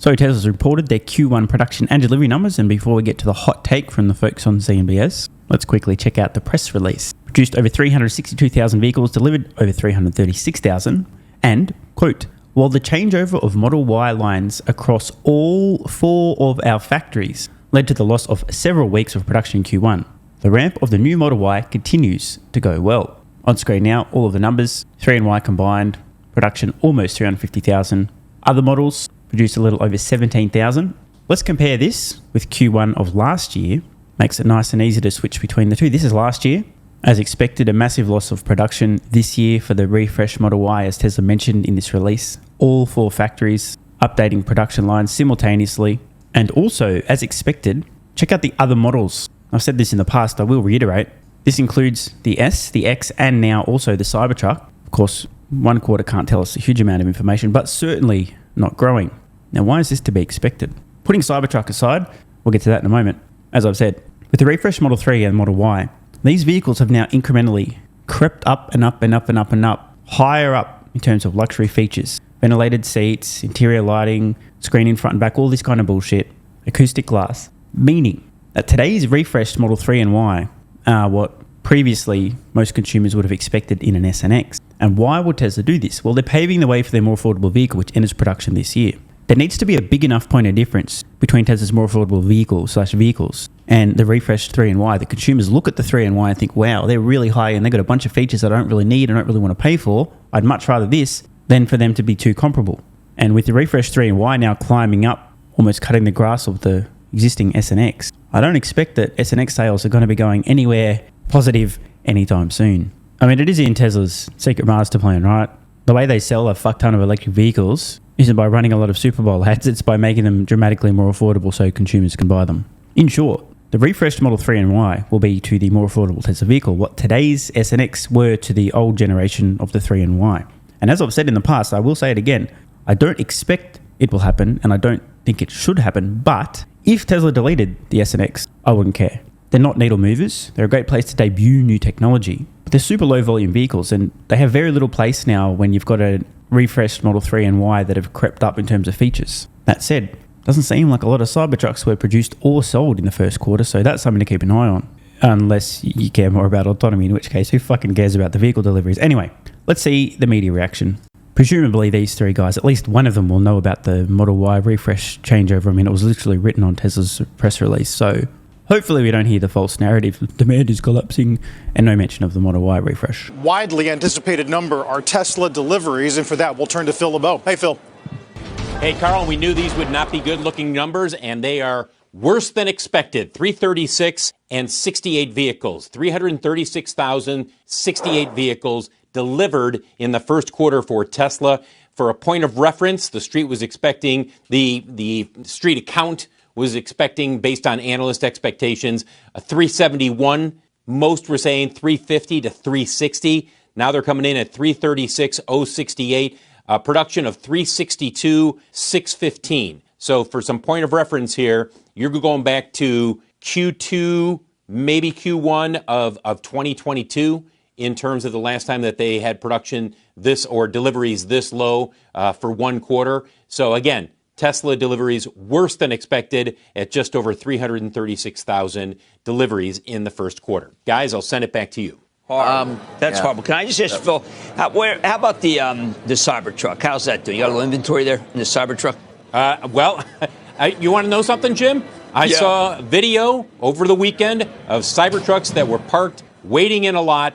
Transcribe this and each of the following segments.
So Tesla's reported their Q1 production and delivery numbers, and before we get to the hot take from the folks on CNBS, let's quickly check out the press release. Produced over 362,000 vehicles, delivered over 336,000, and, quote, while the changeover of Model Y lines across all 4 of our factories led to the loss of several weeks of production in Q1, the ramp of the new Model Y continues to go well. On screen now, all of the numbers, 3 and Y combined, production almost 350,000. Other models produced a little over 17,000. Let's compare this with Q1 of last year. Makes it nice and easy to switch between the two. This is last year. As expected, a massive loss of production this year for the refreshed Model Y, as Tesla mentioned in this release. All 4 factories updating production lines simultaneously. And also, as expected, check out the other models. I've said this in the past, I will reiterate. This includes the S, the X, and now also the Cybertruck. Of course, one quarter can't tell us a huge amount of information, but certainly not growing. Now, why is this to be expected? Putting Cybertruck aside, we'll get to that in a moment. As I've said, with the refreshed Model 3 and Model Y, these vehicles have now incrementally crept up and up and up and up and up, higher up in terms of luxury features. Ventilated seats, interior lighting, screen in front and back, all this kind of bullshit, acoustic glass. Meaning that today's refreshed Model 3 and Y are what previously most consumers would have expected in an S and X. And why would Tesla do this? Well, they're paving the way for their more affordable vehicle, which enters production this year. There needs to be a big enough point of difference between Tesla's more affordable vehicles and the refreshed 3 and Y. The consumers look at the 3 and Y and think, wow, they're really high and they've got a bunch of features I don't really need and don't really want to pay for. I'd much rather this than for them to be too comparable. And with the refreshed 3 and Y now climbing up, almost cutting the grass of the existing S and X, I don't expect that S and X sales are going to be going anywhere positive anytime soon. I mean, it is in Tesla's secret master plan, right? The way they sell a fuck ton of electric vehicles isn't by running a lot of Super Bowl ads, it's by making them dramatically more affordable so consumers can buy them. In short, the refreshed Model 3 and Y will be to the more affordable Tesla vehicle what today's S and X were to the old generation of the 3 and Y. And as I've said in the past, I will say it again, I don't expect it will happen and I don't think it should happen, but if Tesla deleted the S and X, I wouldn't care. They're not needle movers. They're a great place to debut new technology. But they're super low volume vehicles and they have very little place now when you've got a refreshed Model 3 and Y that have crept up in terms of features. That said, doesn't seem like a lot of Cybertrucks were produced or sold in the first quarter, so that's something to keep an eye on. Unless you care more about autonomy, in which case, who fucking cares about the vehicle deliveries? Anyway, let's see the media reaction. Presumably these 3 guys, at least one of them will know about the Model Y refresh changeover. I mean, it was literally written on Tesla's press release, so hopefully we don't hear the false narrative, demand is collapsing, and no mention of the Model Y refresh. Widely anticipated number are Tesla deliveries, and for that, we'll turn to Phil LeBeau. Hey, Phil. Hey, Carl, we knew these would not be good-looking numbers, and they are worse than expected. 336 and 68 vehicles. 336,068 vehicles delivered in the first quarter for Tesla. For a point of reference, the street was expecting, the street account was expecting, based on analyst expectations, a 371. Most were saying 350 to 360. Now they're coming in at 336,068. Production of 362,615. So for some point of reference here, you're going back to Q2, maybe Q1 of 2022 in terms of the last time that they had production this or deliveries this low for one quarter. So again, Tesla deliveries worse than expected at just over 336,000 deliveries in the first quarter. Guys, I'll send it back to you. That's horrible. Can I just ask Phil, how about the Cybertruck? How's that doing? You got a little inventory there in the Cybertruck? Well, you want to know something, Jim? I saw a video over the weekend of Cybertrucks that were parked waiting in a lot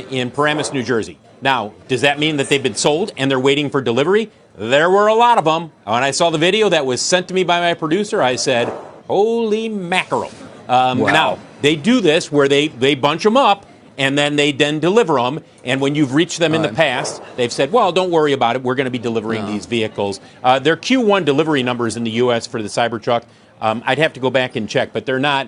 in Paramus, New Jersey. Now, does that mean that they've been sold and they're waiting for delivery? There were a lot of them. When I saw the video that was sent to me by my producer, I said, holy mackerel. Wow. Now, they do this where they bunch them up and then they deliver them. And when you've reached them in the past, they've said, well, don't worry about it. We're going to be delivering these vehicles. Their Q1 delivery numbers in the U.S. for the Cybertruck, I'd have to go back and check, but they're not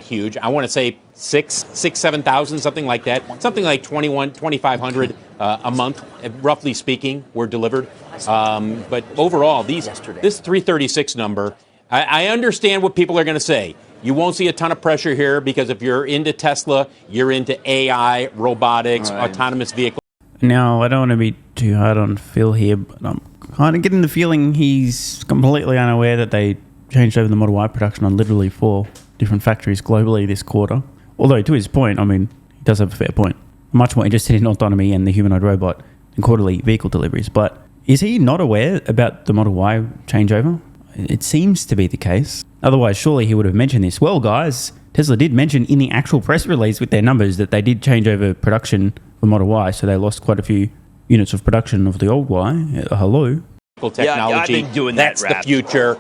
huge. I want to say 7,000, something like that. Something like 2,500 a month, roughly speaking, were delivered. But overall, this 336 number, I understand what people are going to say. You won't see a ton of pressure here because if you're into Tesla, you're into AI, robotics, autonomous vehicles. Now, I don't want to be too hard on Phil here, but I'm Kind of getting the feeling he's completely unaware that they changed over the Model Y production on literally 4 different factories globally this quarter. Although, to his point, I mean, he does have a fair point. I'm much more interested in autonomy and the humanoid robot than quarterly vehicle deliveries. But is he not aware about the Model Y changeover? It seems to be the case. Otherwise, surely he would have mentioned this. Well, guys, Tesla did mention in the actual press release with their numbers that they did change over production for Model Y, so they lost quite a few units of production of the old Y. Hello. Technology. Yeah, I've been doing that's that, the future.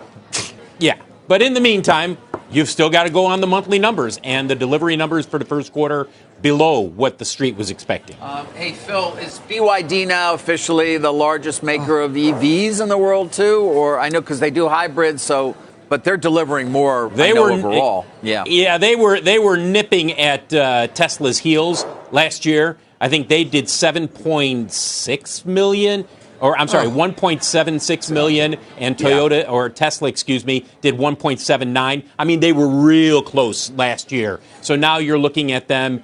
Yeah. But in the meantime, you've still got to go on the monthly numbers, and the delivery numbers for the first quarter below what the street was expecting. Hey, Phil, is BYD now officially the largest maker of EVs in the world, too? Or I know because they do hybrids, but they're delivering more overall. Yeah, they were nipping at Tesla's heels last year. I think they did 7.6 million. Or I'm sorry, 1.76 million, and Toyota or Tesla, excuse me, did 1.79. I mean, they were real close last year. So now you're looking at them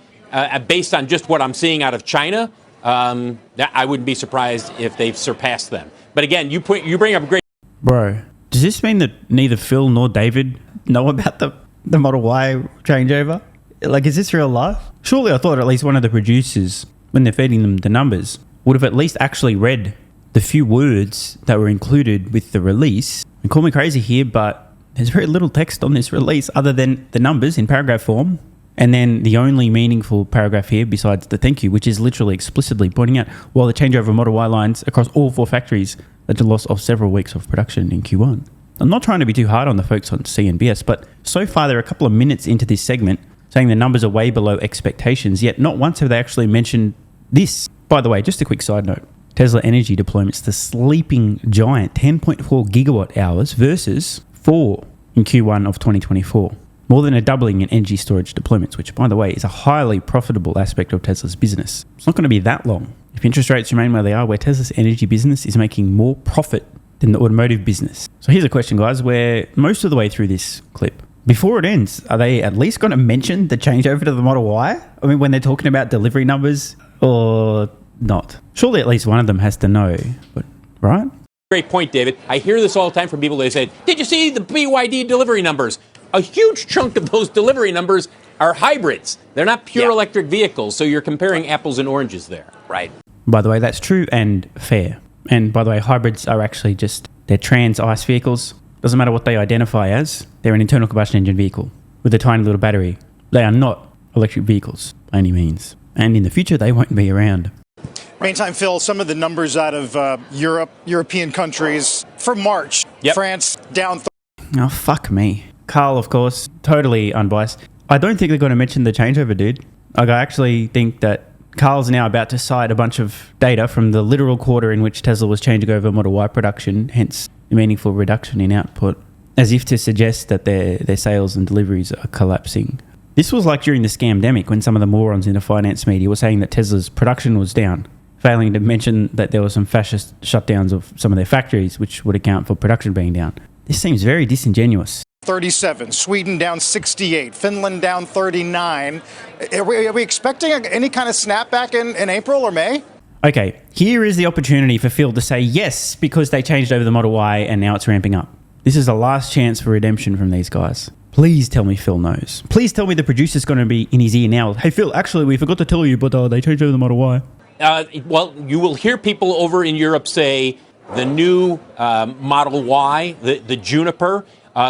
based on just what I'm seeing out of China. I wouldn't be surprised if they've surpassed them. But again, you bring up a great. Bro, does this mean that neither Phil nor David know about the Model Y changeover? Like, is this real life? Surely I thought at least one of the producers, when they're feeding them the numbers, would have at least actually read the few words that were included with the release. And call me crazy here, but there's very little text on this release other than the numbers in paragraph form. And then the only meaningful paragraph here besides the thank you, which is literally explicitly pointing out, while the changeover of Model Y lines across all 4 factories led to the loss of several weeks of production in Q1. I'm not trying to be too hard on the folks on CNBS, but so far they're a couple of minutes into this segment saying the numbers are way below expectations, yet not once have they actually mentioned this. By the way, just a quick side note. Tesla energy deployments, the sleeping giant, 10.4 gigawatt hours versus 4 in Q1 of 2024. More than a doubling in energy storage deployments, which, by the way, is a highly profitable aspect of Tesla's business. It's not going to be that long if interest rates remain where they are, where Tesla's energy business is making more profit than the automotive business. So here's a question, guys. We're most of the way through this clip. Before it ends, are they at least going to mention the changeover to the Model Y? I mean, when they're talking about delivery numbers, or not? Surely at least one of them has to know, but right? Great point, David. I hear this all the time from people. They say, did you see the BYD delivery numbers? A huge chunk of those delivery numbers are hybrids. They're not pure electric vehicles, so you're comparing apples and oranges there. Right. By the way, that's true and fair. And by the way, hybrids are actually they're trans ICE vehicles. Doesn't matter what they identify as, they're an internal combustion engine vehicle with a tiny little battery. They are not electric vehicles by any means. And in the future, they won't be around. Meantime, Phil, some of the numbers out of European countries for March. France down. Oh, fuck me. Carl, of course, totally unbiased. I don't think they're going to mention the changeover, dude. Like, I actually think that Carl's now about to cite a bunch of data from the literal quarter in which Tesla was changing over Model Y production, hence a meaningful reduction in output, as if to suggest that their sales and deliveries are collapsing. This was like during the scamdemic when some of the morons in the finance media were saying that Tesla's production was down, failing to mention that there were some fascist shutdowns of some of their factories, which would account for production being down. This seems very disingenuous. 37, Sweden down 68, Finland down 39. Are we expecting any kind of snapback in April or May? Okay, here is the opportunity for Phil to say yes because they changed over the Model Y and now it's ramping up. This is the last chance for redemption from these guys. Please tell me Phil knows. Please tell me the producer's going to be in his ear now. Hey Phil, actually we forgot to tell you, but they changed over the Model Y. Well, you will hear people over in Europe say the new Model Y, the Juniper,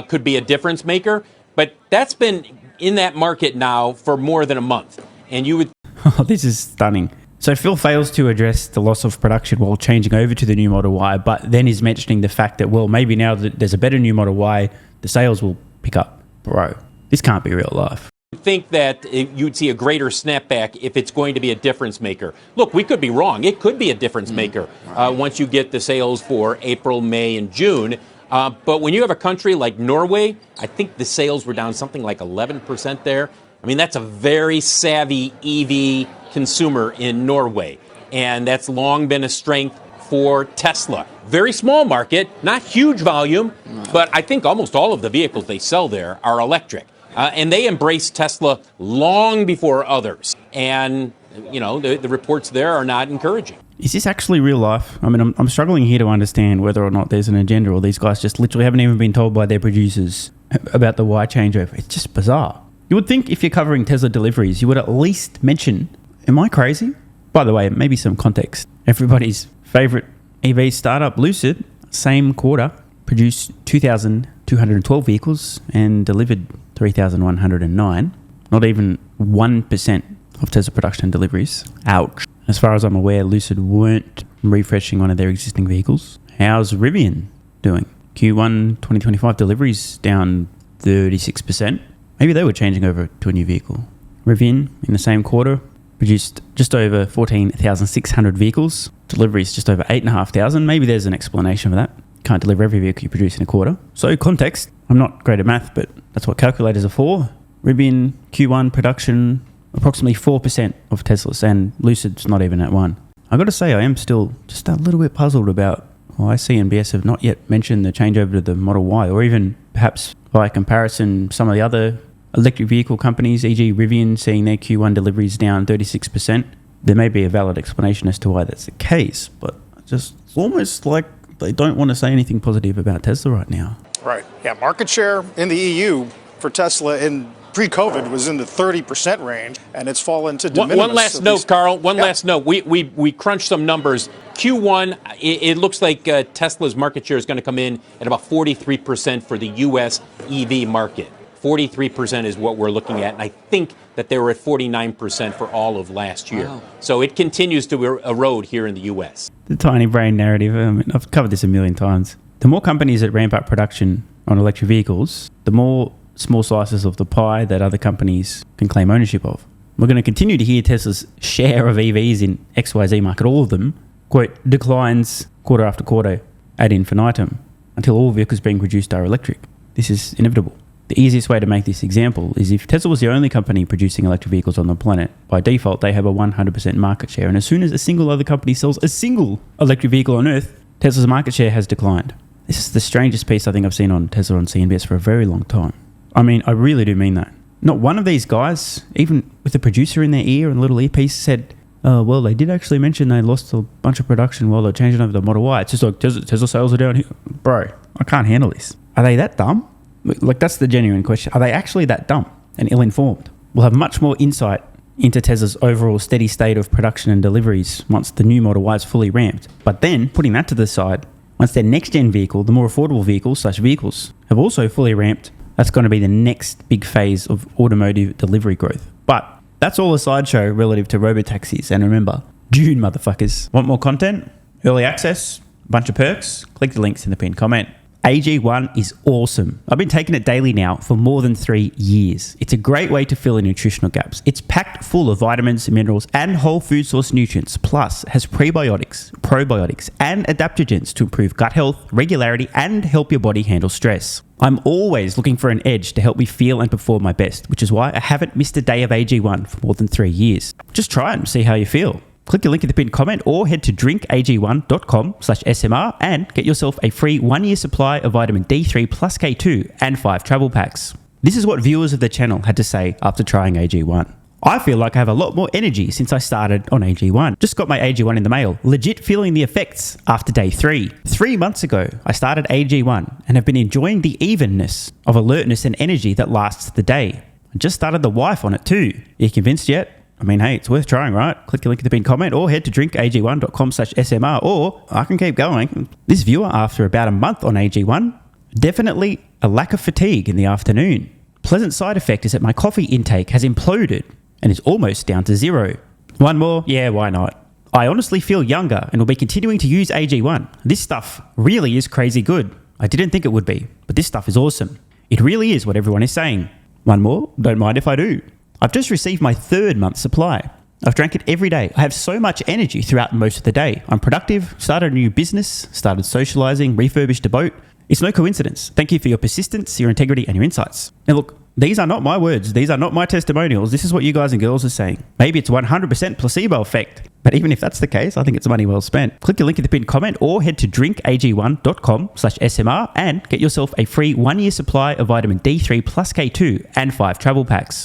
could be a difference maker. But that's been in that market now for more than a month. And you would... Oh, this is stunning. So Phil fails to address the loss of production while changing over to the new Model Y, but then is mentioning the fact that, well, maybe now that there's a better new Model Y, the sales will pick up. Bro, this can't be real life. I think that you'd see a greater snapback if it's going to be a difference maker. Look, we could be wrong. It could be a difference maker once you get the sales for April, May, and June. But when you have a country like Norway, I think the sales were down something like 11% there. I mean, that's a very savvy EV consumer in Norway. And that's long been a strength for Tesla. Very small market, not huge volume, but I think almost all of the vehicles they sell there are electric. And they embraced Tesla long before others. And, you know, the reports there are not encouraging. Is this actually real life? I mean, I'm struggling here to understand whether or not there's an agenda or these guys just literally haven't even been told by their producers about the why changeover. It's just bizarre. You would think if you're covering Tesla deliveries, you would at least mention, am I crazy? By the way, maybe some context. Everybody's favorite EV startup, Lucid, same quarter, produced 2,212 vehicles and delivered 3,109. Not even 1% of Tesla production and deliveries. Ouch. As far as I'm aware, Lucid weren't refreshing one of their existing vehicles. How's Rivian doing? Q1 2025 deliveries down 36%. Maybe they were changing over to a new vehicle. Rivian, in the same quarter, produced just over 14,600 vehicles. Deliveries just over 8,500. Maybe there's an explanation for that. Can't deliver every vehicle you produce in a quarter. So context, I'm not great at math, but that's what calculators are for. Rivian Q1 production, approximately 4% of Teslas, and Lucid's not even at 1. I got to say, I am still just a little bit puzzled about why CNBS have not yet mentioned the changeover to the Model Y, or even perhaps by comparison, some of the other electric vehicle companies, e.g. Rivian, seeing their Q1 deliveries down 36%. There may be a valid explanation as to why that's the case, but just it's almost like they don't want to say anything positive about Tesla right now. Right. Yeah, market share in the EU for Tesla in pre-COVID was in the 30% range, and it's fallen to de minimis. One last note, Carl. Last note. We crunched some numbers. Q1, it looks like Tesla's market share is going to come in at about 43% for the U.S. EV market. 43% is what we're looking at, and I think that they were at 49% for all of last year. Wow. So it continues to erode here in the U.S. The tiny brain narrative. I mean, I've covered this a million times. The more companies that ramp up production on electric vehicles, the more small slices of the pie that other companies can claim ownership of. We're going to continue to hear Tesla's share of EVs in XYZ market, all of them, quote, declines quarter after quarter ad infinitum until all vehicles being produced are electric. This is inevitable. The easiest way to make this example is if Tesla was the only company producing electric vehicles on the planet, by default they have a 100% market share, and as soon as a single other company sells a single electric vehicle on Earth, Tesla's market share has declined. This is the strangest piece I think I've seen on Tesla on CNBS for a very long time. I mean, I really do mean that. Not one of these guys, even with a producer in their ear and a little earpiece, said, oh, well, they did actually mention they lost a bunch of production while they're changing over the Model Y. It's just like Tesla sales are down here. Bro, I can't handle this. Are they that dumb? Like, that's the genuine question. Are they actually that dumb and ill-informed? We'll have much more insight into Tesla's overall steady state of production and deliveries once the new Model Y is fully ramped. But then, putting that to the side, once their next-gen vehicle, the more affordable vehicles, have also fully ramped, that's going to be the next big phase of automotive delivery growth. But that's all a sideshow relative to robotaxis. And remember, June, motherfuckers. Want more content? Early access? Bunch of perks? Click the links in the pinned comment. AG1 is awesome. I've been taking it daily now for more than 3 years. It's a great way to fill in nutritional gaps. It's packed full of vitamins, minerals, and whole food source nutrients. Plus, it has prebiotics, probiotics, and adaptogens to improve gut health, regularity, and help your body handle stress. I'm always looking for an edge to help me feel and perform my best, which is why I haven't missed a day of AG1 for more than 3 years. Just try it and see how you feel. Click the link in the pinned comment or head to drinkag1.com/SMR and get yourself a free 1-year supply of vitamin D3 plus K2 and 5 travel packs. This is what viewers of the channel had to say after trying AG1. I feel like I have a lot more energy since I started on AG1. Just got my AG1 in the mail. Legit feeling the effects after day 3. 3 months ago, I started AG1 and have been enjoying the evenness of alertness and energy that lasts the day. I just started the wife on it too. Are you convinced yet? I mean, hey, it's worth trying, right? Click the link in the pinned comment or head to drinkag1.com/SMR, or I can keep going. This viewer, after about a month on AG1, definitely a lack of fatigue in the afternoon. Pleasant side effect is that my coffee intake has imploded and is almost down to 0. One more? Yeah, why not? I honestly feel younger and will be continuing to use AG1. This stuff really is crazy good. I didn't think it would be, but this stuff is awesome. It really is what everyone is saying. One more? Don't mind if I do. I've just received my 3rd month supply. I've drank it every day. I have so much energy throughout most of the day. I'm productive, started a new business, started socializing, refurbished a boat. It's no coincidence. Thank you for your persistence, your integrity, and your insights. Now look, these are not my words. These are not my testimonials. This is what you guys and girls are saying. Maybe it's 100% placebo effect. But even if that's the case, I think it's money well spent. Click the link in the pinned comment or head to drinkag1.com/SMR and get yourself a free 1-year supply of vitamin D3 plus K2 and 5 travel packs.